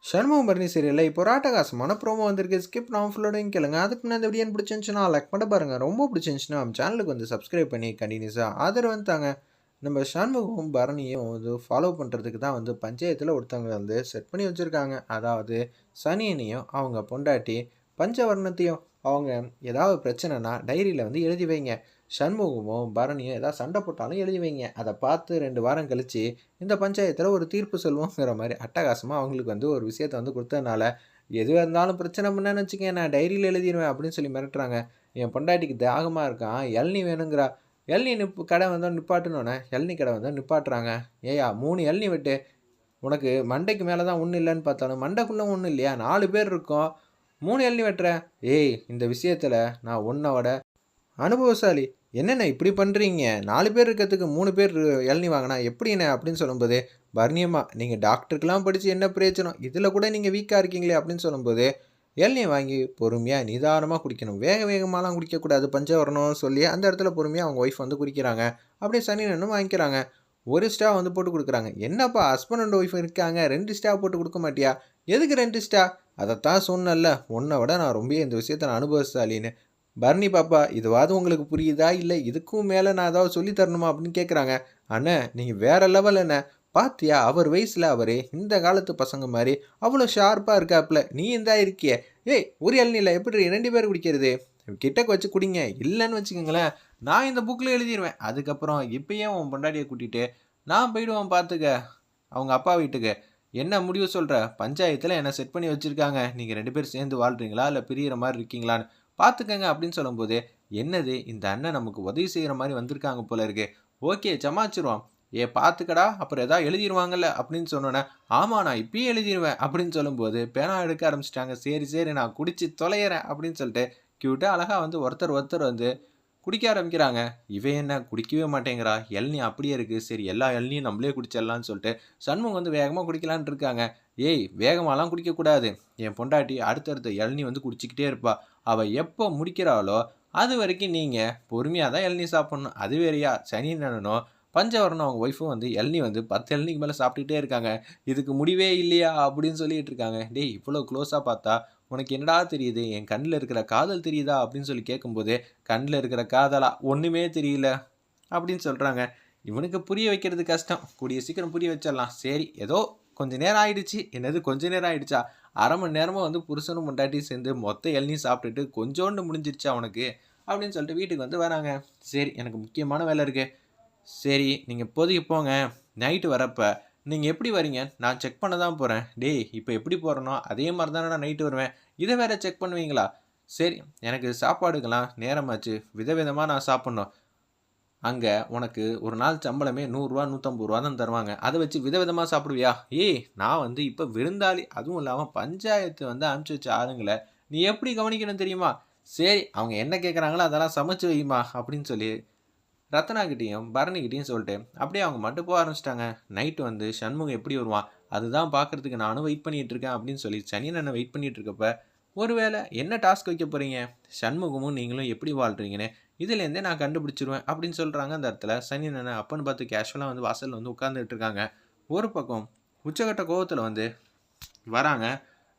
சண்முகம் பரணி சீரியலில் இப்போ ஒரு அட்டகாசமான ப்ரோமோ வந்திருக்கு. ஸ்கிப் நான் ஃபுல்லோடையும் கேளுங்க. அதுக்கு முன்னாடி இந்த வீடியோ பிடிச்சிருந்துச்சுன்னா லைக் பண்ண பாருங்கள். ரொம்ப பிடிச்சிருந்துச்சுன்னா நம்ம சேனலுக்கு வந்து சப்ஸ்கிரைப் பண்ணி கண்டினியூஸாக ஆதரவு வந்துட்டாங்க. நம்ம சண்முகம் பரணியும் வந்து ஃபாலோ பண்ணுறதுக்கு தான் வந்து பஞ்சாயத்தில் ஒருத்தவங்க வந்து செட் பண்ணி வச்சுருக்காங்க. அதாவது சனியனையும் அவங்க பொண்டாட்டி பஞ்சவர்ணத்தையும் அவங்க ஏதாவது பிரச்சனைனா டைரியில் வந்து எழுதி வைங்க. சண்முகமும் பரணியும் ஏதாவது சண்டை போட்டாலும் எழுதி வைங்க. அதை பார்த்து 2 வாரம் கழித்து இந்த பஞ்சாயத்தில் ஒரு தீர்ப்பு சொல்லுவோங்கிற மாதிரி அட்டகாசமாக அவங்களுக்கு வந்து ஒரு விஷயத்தை வந்து கொடுத்ததுனால, எதுவாக இருந்தாலும் பிரச்சனை பண்ணேன்னு வச்சுக்கேன், நான் டைரியில் எழுதிடுவேன் அப்படின்னு சொல்லி மிரட்டுறாங்க. என் பொண்டாட்டிக்கு தாகமாக இருக்கான், இளநீ வேணுங்கிறா. இளநீ கடை வந்தால் நிப்பாட்டணுன்னே இளநீ கடை வந்தால் நிப்பாட்டுறாங்க. ஏயா 3 இளநீ வெட்டு, உனக்கு மண்டைக்கு மேலே தான் ஒன்றும் இல்லைன்னு பார்த்தாலும் மண்டைக்குள்ளே ஒன்றும் இல்லையா, 4 பேர் இருக்கோம், 3 இளநீ வெட்டுறேன். ஏய் இந்த விஷயத்தில் நான் உன்னோட அனுபவசாலி. என்னண்ணே இப்படி பண்ணுறீங்க? 4 பேர் இருக்கிறதுக்கு 3 பேர் இளநீ வாங்கினா எப்படிண்ணே அப்படின்னு சொல்லும்போது, பரணியம்மா நீங்கள் டாக்டருக்கெலாம் படித்து என்ன பிரயோஜனம்? இதில் கூட நீங்கள் வீக்காக இருக்கீங்களே அப்படின்னு சொல்லும்போது, இளநீ வாங்கி பொறுமையாக நிதானமாக குடிக்கணும். வேக வேகமாலாம் குடிக்கக்கூடாது. பஞ்சம் வரணும்னு சொல்லி அந்த இடத்துல பொறுமையாக அவங்க ஒய்ஃப் வந்து குடிக்கிறாங்க. அப்படியே சனியனும் வாங்கிக்கிறாங்க. 1 ஸ்ட்ரா வந்து போட்டு கொடுக்குறாங்க. என்னப்பா ஹஸ்பண்ட் அண்ட் ஒய்ஃப் இருக்காங்க, 2 ஸ்ட்ரா போட்டு கொடுக்க மாட்டியா? எதுக்கு 2 ஸ்ட்ரா? அதைத்தான் சொன்னேன்ல, உன்னை விட நான் ரொம்ப இந்த விஷயத்தை நான் அனுபவசாலின்னு. பரணி பாப்பா இதுவாது உங்களுக்கு புரியுதா, இல்லை இதுக்கும் மேலே நான் ஏதாவது சொல்லி தரணுமா அப்படின்னு கேட்குறாங்க. அண்ணே நீங்கள் வேற லெவல் என்ன பாத்தியா, அவர் வயசில் அவரே இந்த காலத்து பசங்க மாதிரி அவ்வளோ ஷார்ப்பாக இருக்காப்புல, நீ இந்த இருக்கிய. ஏய் ஒரு இளநீல எப்படி 2 பேர் குடிக்கிறது? கிட்டக்கு வச்சு குடிங்க, இல்லைன்னு வச்சுக்கோங்களேன் நான் இந்த புக்கில் எழுதிடுவேன். அதுக்கப்புறம் இப்பயே உன் பொண்டாட்டியை கூட்டிகிட்டு நான் போயிடுவேன் பார்த்துக்க அவங்க அப்பா வீட்டுக்கு. என்ன முடிவு சொல்கிற? பஞ்சாயத்தில் என்னை செட் பண்ணி வச்சுருக்காங்க, நீங்கள் 2 பேர் சேர்ந்து வாழ்கிறீங்களா இல்லை பிரியிற மாதிரி இருக்கீங்களான்னு பார்த்துக்கங்க அப்படின்னு சொல்லும்போது, என்னது இந்த அண்ணன் நமக்கு உதவி செய்கிற மாதிரி வந்திருக்காங்க போல இருக்கு, ஓகே சமாச்சிருவோம், பார்த்துக்கடா அப்புறம் எதாவது எழுதிடுவாங்கல்ல அப்படின்னு சொன்னோன்னே, ஆமாம் நான் இப்பயே எழுதிடுவேன் அப்படின்னு சொல்லும்போது பேனா எடுக்க ஆரம்பிச்சிட்டாங்க. சரி சரி நான் குடிச்சு தொலைகிறேன் அப்படின்னு சொல்லிட்டு க்யூட்டாக அழகாக வந்து ஒருத்தர் வந்து குடிக்க ஆரம்பிக்கிறாங்க. இவன் என்ன குடிக்கவே மாட்டேங்கிறா, இளநீ அப்படியே இருக்குது, சரி எல்லா இளநியும் நம்மளே குடிச்சிடலான்னு சொல்லிட்டு சண்முகம் வந்து வேகமாக குடிக்கலான்னு இருக்காங்க. ஏய் வேகமாலாம் குடிக்கக்கூடாது, என் பொண்டாட்டி அடுத்தடுத்த இளநீ வந்து குடிச்சிக்கிட்டே இருப்பா, அவள் எப்போ முடிக்கிறாளோ அது வரைக்கும் நீங்கள் பொறுமையாக தான் இளநீ சாப்பிட்ணும். அது வேறையா சனி நினனும் பஞ்சவரணும் அவங்க ஒய்ஃபும் வந்து இளநீ வந்து 10 இளநிக்கு மேலே சாப்பிட்டுக்கிட்டே இருக்காங்க. இதுக்கு முடிவே இல்லையா அப்படின்னு சொல்லிட்டு இருக்காங்க. டேய் இவ்வளோ க்ளோஸாக பார்த்தா உனக்கு என்னடா தெரியுது, என் கண்ணில் இருக்கிற காதல் தெரியுதா அப்படின்னு சொல்லி கேட்கும்போது, கண்ணில் இருக்கிற காதலா ஒன்றுமே தெரியல அப்படின்னு சொல்கிறாங்க. இவனுக்கு புரிய வைக்கிறது கஷ்டம், கூடிய சீக்கிரம் புரிய வச்சிடலாம். சரி ஏதோ கொஞ்ச நேரம் ஆயிடுச்சு. என்னது கொஞ்ச நேரம் ஆயிடுச்சா? அரை மணி நேரமாக வந்து புருஷனும் முண்டாட்டியும் சேர்ந்து மொத்த இளநியும் சாப்பிட்டுட்டு கொஞ்சோண்டு முடிஞ்சிருச்சா உனக்கு அப்படின்னு சொல்லிட்டு வீட்டுக்கு வந்து வராங்க. சரி எனக்கு முக்கியமான வேலை இருக்குது, சரி நீங்கள் இப்போதைக்கு போங்க, நைட்டு வரப்போ நீங்கள் எப்படி வரீங்க நான் செக் பண்ண தான் போகிறேன். டேய் இப்போ எப்படி போகிறனோ அதே மாதிரி தானே நான் நைட்டு வருவேன், இதை வேறு செக் பண்ணுவீங்களா? சரி எனக்கு சாப்பாடுக்கெல்லாம் நேரமாச்சு, விதவிதமாக நான் சாப்பிட்ணும். அங்கே உனக்கு ஒரு நாள் சம்பளமே 100 ரூபா 150 ரூபா தான் தருவாங்க, அதை வச்சு விதவிதமாக சாப்பிடுவியா? ஏய் நான் வந்து இப்போ விருந்தாளி, அதுவும் இல்லாமல் பஞ்சாயத்து வந்து அனுப்பிச்சி வச்ச ஆளுங்களை நீ எப்படி கவனிக்கணும் தெரியுமா? சரி அவங்க என்ன கேட்குறாங்களோ அதெல்லாம் சமைச்சு வைமா அப்படின்னு சொல்லி ரத்னாகிட்டையும் பரணிக்கிட்டையும் சொல்லிட்டு அப்படியே அவங்க மட்டும் போக ஆரம்பிச்சிட்டாங்க. நைட்டு வந்து சண்முகம் எப்படி வருவான் அதுதான் பார்க்குறதுக்கு நானும் வெயிட் பண்ணிகிட்டு இருக்கேன் அப்படின்னு சொல்லி சனியனை வெயிட் பண்ணிகிட்டு இருக்கப்ப, ஒருவேளை என்ன டாஸ்க் வைக்க போகிறீங்க, சண்முகமும் நீங்களும் எப்படி வாழ்கிறீங்கன்னு இதுலேருந்தே நான் கண்டுபிடிச்சிருவேன் அப்படின்னு சொல்கிறாங்க. அந்த இடத்துல சனியனை அப்பன்னு பார்த்து கேஷுவலாக வந்து வாசலில் வந்து உட்காந்துட்டு இருக்காங்க. ஒரு பக்கம் உச்சகட்ட கோவத்தில் வந்து வராங்க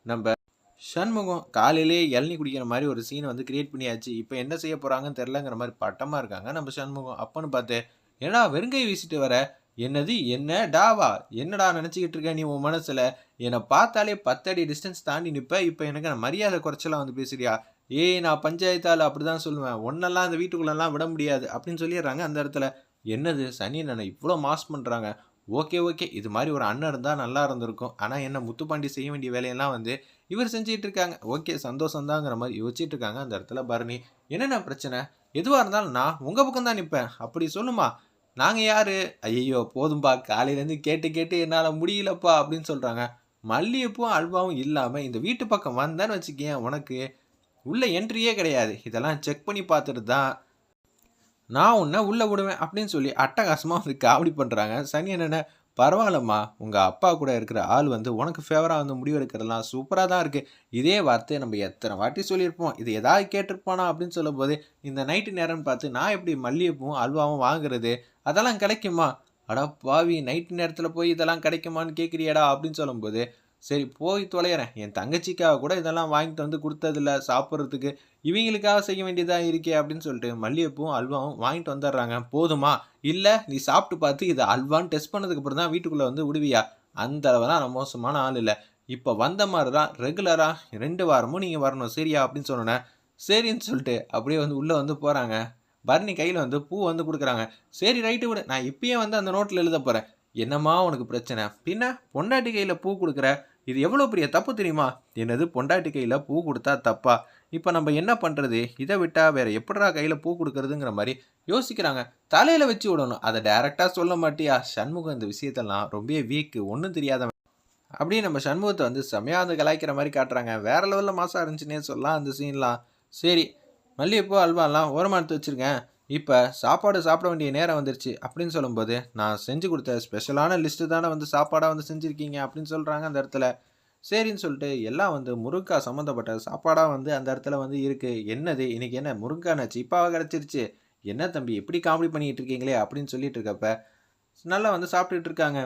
நம்ம சண்முகம். காலையிலேயே இளநீ குடிக்கிற மாதிரி ஒரு சீனை வந்து கிரியேட் பண்ணியாச்சு, இப்போ என்ன செய்ய போகிறாங்கன்னு தெரிலங்கிற மாதிரி பட்டமாக இருக்காங்க நம்ம சண்முகம். அப்பன்னு பார்த்து ஏன்னா வெறுங்கை வீசிட்டு வர, என்னது என்ன டாவா, என்னடா நினச்சிக்கிட்டு இருக்க நீ உன் மனசில், என்னை பார்த்தாலே 10 அடி டிஸ்டன்ஸ் தாண்டி நிற்ப, இப்போ எனக்கு நான் மரியாதை குறைச்சலாம் வந்து பேசுறியா? ஏய் நான் பஞ்சாயத்தால் அப்படி தான் சொல்லுவேன், ஒன்னெல்லாம் அந்த வீட்டுக்குள்ளெல்லாம் விட முடியாது அப்படின்னு சொல்லிடுறாங்க. அந்த இடத்துல என்னது சனி நான் இவ்வளோ மாஸ் பண்ணுறாங்க, ஓகே ஓகே இது மாதிரி ஒரு அண்ணன் இருந்தால் நல்லா இருந்திருக்கும், ஆனால் என்ன முத்துப்பாண்டி செய்ய வேண்டிய வேலையெல்லாம் வந்து இவர் செஞ்சிட்டு இருக்காங்க, ஓகே சந்தோஷம்தாங்கிற மாதிரி யோசிச்சுட்டு இருக்காங்க. அந்த இடத்துல பரணி என்னென்ன பிரச்சனை, எதுவாக இருந்தாலும் நான் உங்கள் பக்கம் தான் நிற்பேன் அப்படி சொல்லுமா, நாங்கள் யார், ஐயோ போதும்பா காலையிலேருந்து கேட்டு கேட்டு என்னால் முடியலப்பா அப்படின்னு சொல்கிறாங்க. மல்லிகைப்பூவும் அல்வாவும் இல்லாமல் இந்த வீட்டு பக்கம் வந்தேன்னு வச்சுக்கேன் உனக்கு உள்ள என்ட்ரியே கிடையாது, இதெல்லாம் செக் பண்ணி பார்த்துட்டு தான் நான் உன்னை உள்ளே விடுவேன் அப்படின்னு சொல்லி அட்டகாசமாக வந்து காமெடி பண்ணுறாங்க. சனி என்னென்ன பரவாயில்லம்மா, உங்கள் அப்பா கூட இருக்கிற ஆள் வந்து உனக்கு ஃபேவராக வந்து முடிவு எடுக்கிறதுலாம் சூப்பராக தான் இருக்குது, இதே வார்த்தையை நம்ம எத்தனை வாட்டி சொல்லியிருப்போம், இது ஏதாவது கேட்டிருப்பானா அப்படின்னு சொல்லும்போது, இந்த நைட்டு நேரம்னு பார்த்து நான் எப்படி மல்லிகைப்பூவும் அல்வாவும் வாங்குறது, அதெல்லாம் கிடைக்குமா? அடா பாவி நைட்டு நேரத்தில் போய் இதெல்லாம் கிடைக்குமான்னு கேட்குறியாடா அப்படின்னு சொல்லும்போது, சரி போய் தொலைகிறேன், என் தங்கச்சிக்காக கூட இதெல்லாம் வாங்கிட்டு வந்து கொடுத்ததில்ல சாப்பிட்றதுக்கு, இவங்களுக்காக செய்ய வேண்டியதா இருக்கே அப்படின்னு சொல்லிட்டு மல்லிகைப்பூவும் அல்வாவும் வாங்கிட்டு வந்துடுறாங்க. போதுமா? இல்லை நீ சாப்பிட்டு பார்த்து இது அல்வான்னு டெஸ்ட் பண்ணதுக்கு அப்புறம் தான் வீட்டுக்குள்ளே வந்து விடுவியா? அந்த அளவுலாம் நான் மோசமான ஆள் இல்லை. இப்போ வந்த மாதிரி தான் ரெகுலரா 2 வாரமும் நீங்க வரணும் சரியா? அப்படின்னு சொன்னோனே, சரின்னு சொல்லிட்டு அப்படியே வந்து உள்ள வந்து போறாங்க. பரணி கையில வந்து பூ வந்து குடுக்குறாங்க. சரி ரைட்டு விடு. நான் இப்பயே வந்து அந்த நோட்ல எழுதப் போறேன். என்னம்மா உனக்கு பிரச்சனை? பின்ன பொண்டாட்டி கையில பூ குடுக்குற. இது எவ்வளோ பெரிய தப்பு தெரியுமா? என்னது பொண்டாட்டி கையில பூ குடுத்தா தப்பா? இப்ப நம்ம என்ன பண்றது? இத விட்டா வேற எப்புட்றா கையில பூ குடுக்குறதுங்கிற மாரி யோசிக்கிறாங்க. தலையில வச்சு விடணும். அத டைரக்ட்டா சொல்ல மாட்டியா? சண்முகம் இந்த விஷயத்தெல்லாம் ரொம்பவே வீக்கு. ஒண்ணும் தெரியாதவன். அப்படியே நம்ம சண்முகத்த வந்து செம்மையா வந்து கலாய்க்கிற மாரி காட்டுறாங்க. வேற லெவல்ல மாஸா இருந்துச்சுன்னே சொல்லலாம் அந்த சீன்லாம். சரி, மல்லிகைப்பூ, அல்வாலாம் ஓரமா எடுத்து வச்சிருக்கேன். இப்ப சாப்பாடு சாப்பிட வேண்டிய நேரம் வந்துருச்சு அப்படின்னு சொல்லும்போது, நான் செஞ்சு குடுத்த ஸ்பெஷலான லிஸ்ட்டு தானே வந்து சாப்பாடா வந்து செஞ்சிருக்கீங்க அப்படின்னு சொல்றாங்க அந்த இடத்துல. சரின்னு சொல்லிட்டு எல்லாம் வந்து முருங்கா சம்மந்தப்பட்ட சாப்பாடா வந்து அந்த இடத்துல வந்து இருக்கு. என்னது இன்னைக்கு என்ன முருங்கா என்ன சீப்பாவா கிடைச்சிருச்சு? என்ன தம்பி இப்படி காமெடி பண்ணிட்டு இருக்கீங்களே அப்படின்னு சொல்லிட்டு இருக்கப்ப, நல்லா வந்து சாப்பிட்டுட்டு இருக்காங்க.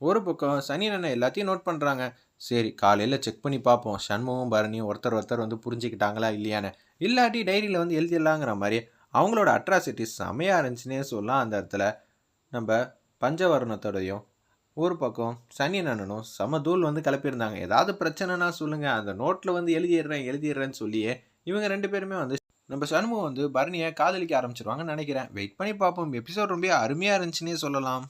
ஒரு பக்கம் சனி அண்ணன் எல்லாத்தையும் நோட் பண்ணுறாங்க. சரி காலையில் செக் பண்ணி பார்ப்போம். சண்முகம் பரணியும் ஒருத்தர் ஒருத்தர் வந்து புரிஞ்சுக்கிட்டாங்களா இல்லையான்னு. இல்லாட்டி டைரியில் வந்து எழுதிடலாங்கிற மாதிரி அவங்களோட அட்ராசிட்டிஸ் செமையாக இருந்துச்சுன்னே சொல்லலாம் அந்த இடத்துல. நம்ம பஞ்சவர்ணத்தோடையும் ஒரு பக்கம் சனி அண்ணனும் செம தூள் வந்து கிளப்பியிருந்தாங்க. ஏதாவது பிரச்சனைனா சொல்லுங்கள், அந்த நோட்டில் வந்து எழுதிடுறேன்னு சொல்லியே இவங்க 2 பேருமே வந்து நம்ம சண்முகம் வந்து பரணியை காதலிக்க ஆரம்பிச்சிருவாங்கன்னு நினைக்கிறேன். வெயிட் பண்ணி பார்ப்போம். எபிசோட் ரொம்ப அருமையாக இருந்துச்சுன்னே சொல்லலாம்.